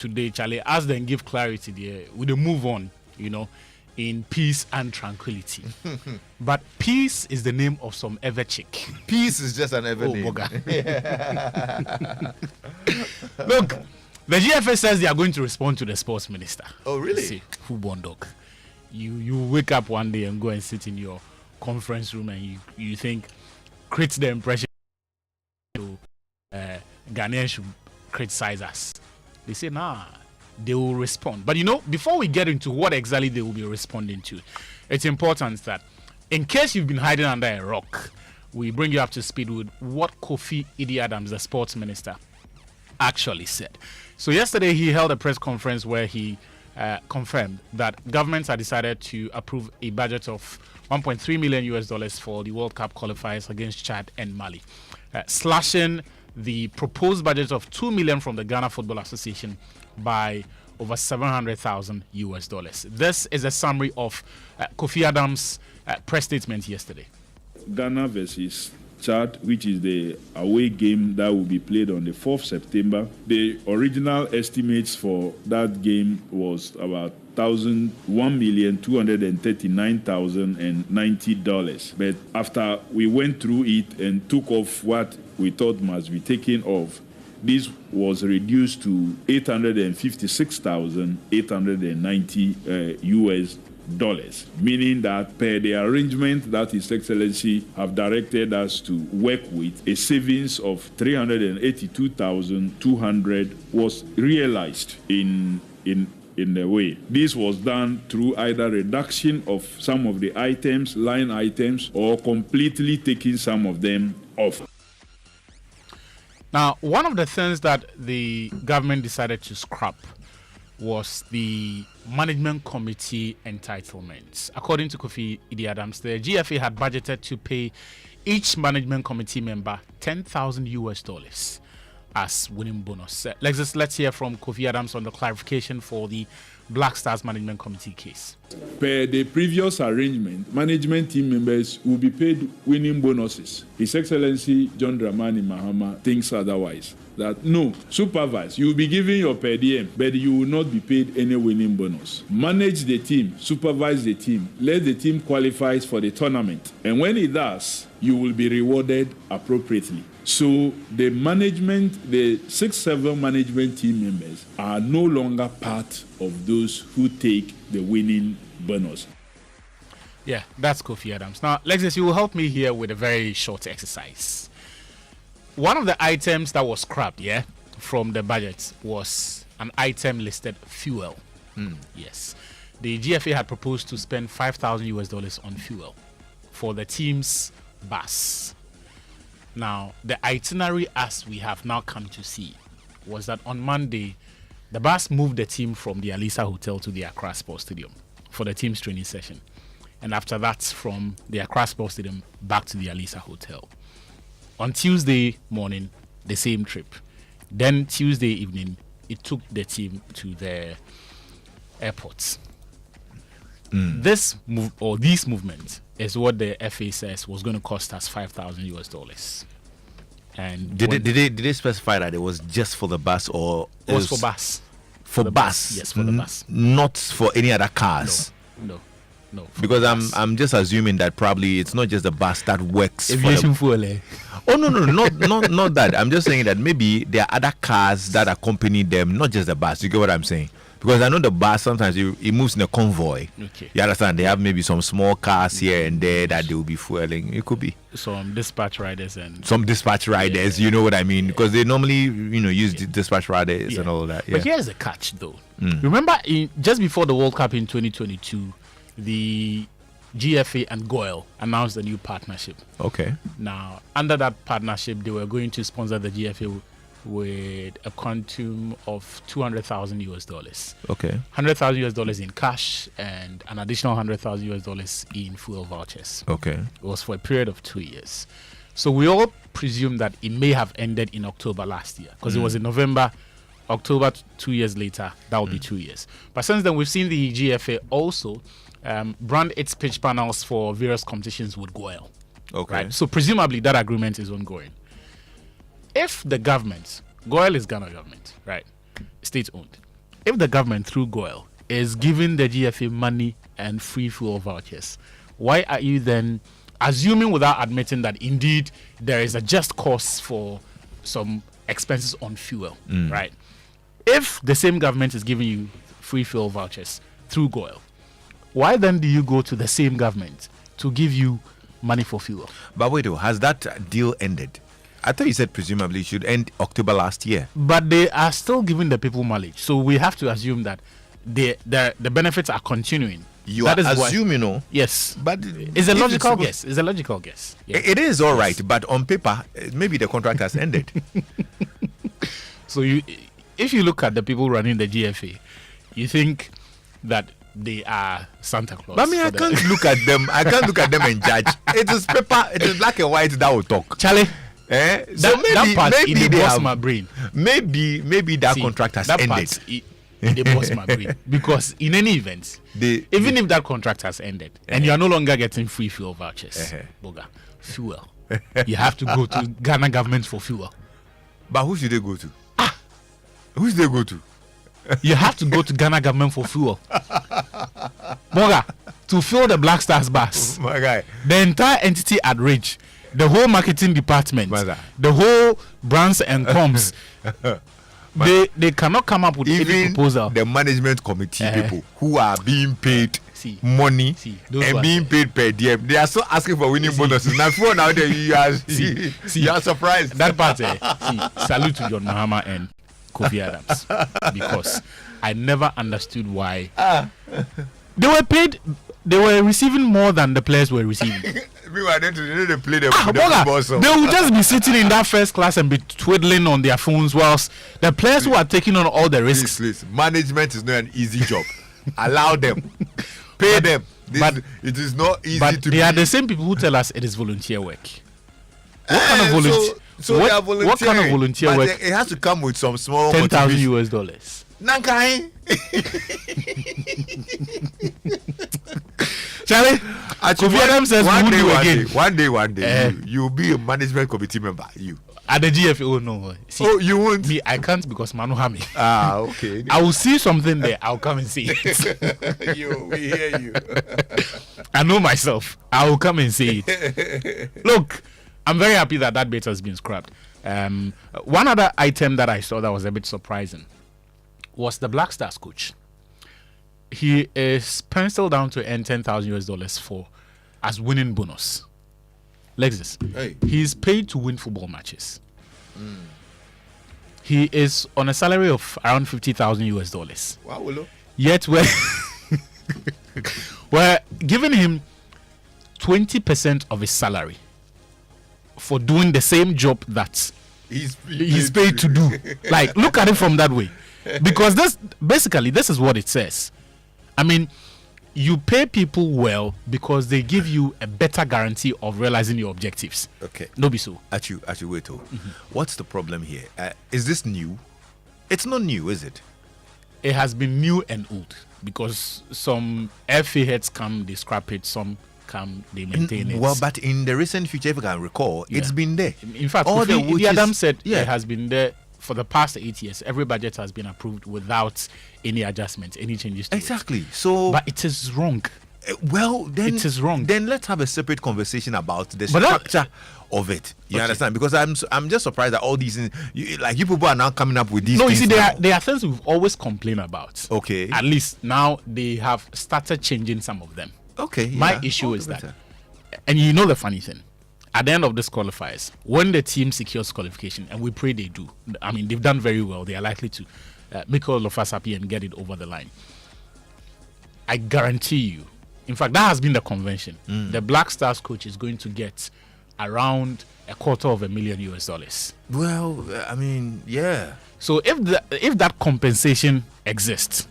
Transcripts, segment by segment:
today, Charlie, as then give clarity there, we will move on, in peace and tranquility. But peace is the name of some ever chick. Peace is just an ever name. Look, the GFA says they are going to respond to the sports minister. Oh, really? See, football dog. You wake up one day and go and sit in your conference room and you think, create the impression Ghanaians should criticize us. They say, nah, they will respond. But before we get into what exactly they will be responding to, it's important that in case you've been hiding under a rock, we bring you up to speed with what Kofi Idi-Adams, the sports minister, actually said. So yesterday he held a press conference where he confirmed that governments had decided to approve a budget of $1.3 million for the World Cup qualifiers against Chad and Mali, slashing the proposed budget of $2 million from the Ghana Football Association by over $700,000. This is a summary of Kofi Adams' press statement yesterday. Ghana versus Chad, which is the away game that will be played on the 4th September. The original estimates for that game was about $1,239,090. But after we went through it and took off what we thought must be taken off, this was reduced to $856,890 US dollars, meaning that per the arrangement that His Excellency have directed us to work with, a savings of 382,200 was realized in the way. This was done through either reduction of some of the items, line items, or completely taking some of them off. Now, one of the things that the government decided to scrap was the management committee entitlements. According to Kofi Idi-Adams, the GFA had budgeted to pay each management committee member $10,000 US as winning bonus. Lexis, let's hear from Kofi Adams on the clarification for the Black Stars Management Committee case. Per the previous arrangement, management team members will be paid winning bonuses. His Excellency John Dramani Mahama thinks otherwise. That no, supervise, you will be given your per diem, but you will not be paid any winning bonus. Manage the team, supervise the team, let the team qualify for the tournament. And when it does, you will be rewarded appropriately. So the management, the 6-7 management team members are no longer part of those who take the winning bonus. Yeah, that's Kofi Adams. Now, Lexis, you will help me here with a very short exercise. One of the items that was scrapped, from the budget was an item listed fuel. Yes. The GFA had proposed to spend $5,000 US on fuel for the team's bus. Now, the itinerary, as we have now come to see, was that on Monday, the bus moved the team from the Alisa Hotel to the Accra Sports Stadium for the team's training session. And after that, from the Accra Sports Stadium back to the Alisa Hotel. On Tuesday morning, the same trip. Then Tuesday evening, it took the team to the airports. These movements is what the FA says was going to cost us $5,000 US. And did they specify that it was just for the bus, or it was for bus? For the bus, yes, for the bus, not for any other cars. No. Because I'm just assuming that probably it's not just the bus that works. Aviation fuel. Oh no, not that. I'm just saying that maybe there are other cars that accompany them, not just the bus. You get what I'm saying? Because I know the bus sometimes it moves in a convoy. Okay. You understand? They have maybe some small cars here and there that they will be fueling. It could be some dispatch riders. You know what I mean? Because they normally use dispatch riders and all that. Yeah. But here's the catch, though. Remember, just before the World Cup in 2022, the GFA and GOIL announced a new partnership. Okay. Now, under that partnership, they were going to sponsor the GFA with a quantum of $200,000 US. Okay. $100,000 US in cash and an additional $100,000 US in fuel vouchers. Okay. It was for a period of 2 years. So we all presume that it may have ended in October last year, because it was in November. October 2 years later, that will be 2 years. But since then, we've seen the GFA also brand its pitch panels for various competitions with GOIL. Okay. Right? So presumably that agreement is ongoing. If the government, GOIL is Ghana government, right, state-owned, if the government through GOIL is giving the GFA money and free fuel vouchers, why are you then assuming without admitting that indeed there is a just cause for some expenses on fuel, right? If the same government is giving you free fuel vouchers through GOIL, why then do you go to the same government to give you money for fuel? But wait, has that deal ended? I thought you said presumably it should end October last year. But they are still giving the people mileage, so we have to assume that the benefits are continuing. You that are is assuming, no? Yes, But it's a logical guess. It's a logical guess. Yeah. It is all right, but on paper, maybe the contract has ended. So if you look at the people running the GFA, you think that they are Santa Claus. But I mean, I can't look at them. I can't look at them and judge. It is paper. It is black and white that will talk. Charlie, So that part maybe it they busts have, my brain. Maybe that contract has that ended. Part, it busts my brain because in any event, even if that contract has ended and you are no longer getting free fuel vouchers, Boga, fuel, you have to go to Ghana government for fuel. But who should they go to? Who should they go to? You have to go to Ghana government for fuel. Boga, to fuel the Black Stars bus. My guy. The entire entity at Ridge, the whole marketing department, the whole brands and comms, they cannot come up with any proposal. The management committee people who are being paid money and being paid per diem, they are still asking for winning bonuses. Now, for now, you are surprised. That part, salute to John Mahama and Kofi Adams, because I never understood why they were paid. They were receiving more than the players were receiving. Meanwhile, they play the football. They will just be sitting in that first class and be twiddling on their phones, whilst the players who are taking on all the risks. Please. Management is not an easy job. Allow them, pay them. It is not easy but to. They are the same people who tell us it is volunteer work. What kind of volunteer? What kind of volunteer work? It has to come with some small $10,000. Nankai. Charlie, Kofi Adams says one day, you'll be a management committee member. You at the GFO, no. See, you won't. Me, I can't because Manu Hami. Okay. I will see something there. I'll come and see it. We hear you. I know myself. I will come and see it. Look, I'm very happy that bit has been scrapped. One other item that I saw that was a bit surprising was the Black Stars coach. He is penciled down to earn $10,000 for as winning bonus. Lexis, he's paid to win football matches. He is on a salary of around $50,000. Wow, yet we're giving him 20% of his salary for doing the same job that he's paid to do. Like, look at it from that way, because this is what it says. I mean, you pay people well because they give you a better guarantee of realizing your objectives. Okay. No be so. Atsu, wait. What's the problem here? Is this new? It's not new, is it? It has been new and old because some FA heads come, they scrap it, some come, they maintain it. Well, but in the recent future, if you can recall, it's been there. In fact, all the Adam said it has been there for the past 8 years. Every budget has been approved without any adjustments, any changes to it. So, but it is wrong. Well, then it is wrong. Then let's have a separate conversation about the structure of it. You understand? Because I'm just surprised that all these things, you people are now coming up with these. No, things. You see, there are things we've always complained about. Okay. At least now they have started changing some of them. Okay. My issue is that, and you know the funny thing, at the end of this qualifiers, when the team secures qualification, and we pray they do, I mean, they've done very well. They are likely to make all of us happy and get it over the line. I guarantee you, in fact, that has been the convention. The Black Stars coach is going to get around $250,000. Well, I mean, yeah. So if that compensation exists,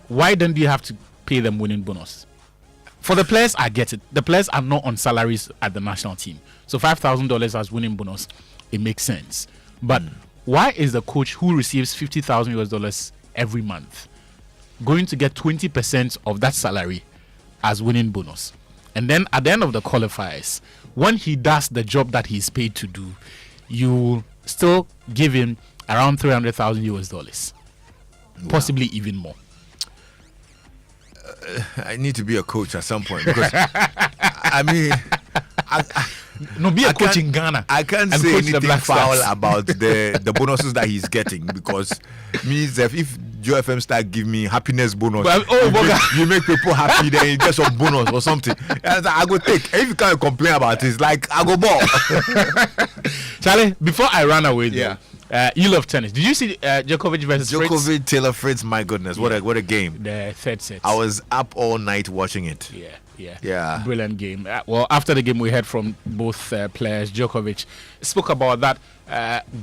why then do you have to pay them winning bonus? For the players, I get it. The players are not on salaries at the national team. So $5,000 as winning bonus, it makes sense. But why is the coach who receives $50,000 every month going to get 20% of that salary as winning bonus? And then at the end of the qualifiers, when he does the job that he's paid to do, you still give him around $300,000. possibly even more. I need to be a coach at some point because I mean, No, be a coach in Ghana. I can't and say coach the anything Black foul Stars. about the bonuses that he's getting because means that if Joe FM start give me happiness bonus, Well, you make people happy, then you get some bonus or something. And I go take. If you can't complain about it, it's like I go ball. Charlie, before I run away, though, Yeah. you love tennis. Did you see Djokovic versus Fritz? Djokovic, Taylor Fritz, my goodness, what a game! The third set. I was up all night watching it. Yeah. Brilliant game. Well, after the game, we heard from both players. Djokovic spoke about that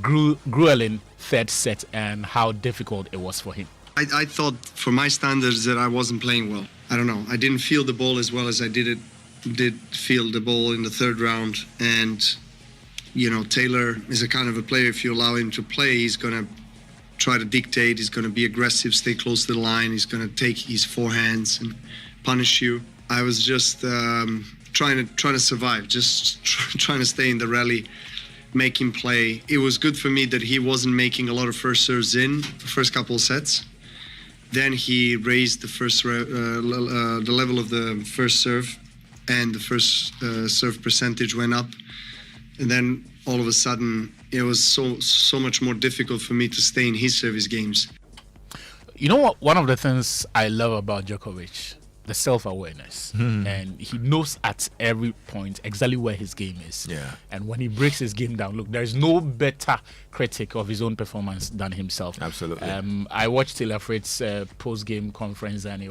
grueling third set and how difficult it was for him. I thought, for my standards, that I wasn't playing well. I don't know. I didn't feel the ball as well as I did feel the ball in the third round. And, you know, Taylor is a kind of a player, if you allow him to play, he's going to try to dictate. He's going to be aggressive, stay close to the line. He's going to take his forehands and punish you. I was just trying to survive, just trying to stay in the rally, make him play. It was good for me that he wasn't making a lot of first serves in the first couple of sets. Then he raised the the level of the first serve, and the first serve percentage went up. And then all of a sudden, it was so much more difficult for me to stay in his service games. You know what? One of the things I love about Djokovic, the self-awareness, and he knows at every point exactly where his game is. Yeah. And when he breaks his game down, look, there is no better critic of his own performance than himself. Absolutely. I watched Taylor Fritz's post-game conference, and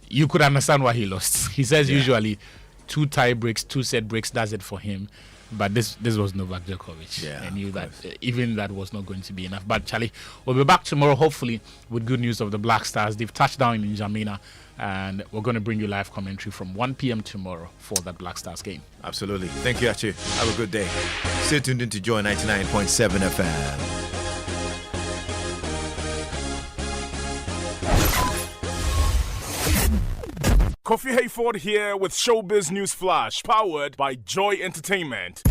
you could understand why he lost. He says usually 2 tie breaks, 2 set breaks, does it for him. But this was Novak Djokovic. Yeah, I knew that even that was not going to be enough. But Charlie, we'll be back tomorrow, hopefully, with good news of the Black Stars. They've touched down in N'Djamena, and we're going to bring you live commentary from 1 p.m. tomorrow for that Black Stars game. Absolutely. Thank you, Atsu. Have a good day. Stay tuned in to Joy 99.7 FM. Kofi Hayford here with Showbiz News Flash, powered by Joy Entertainment.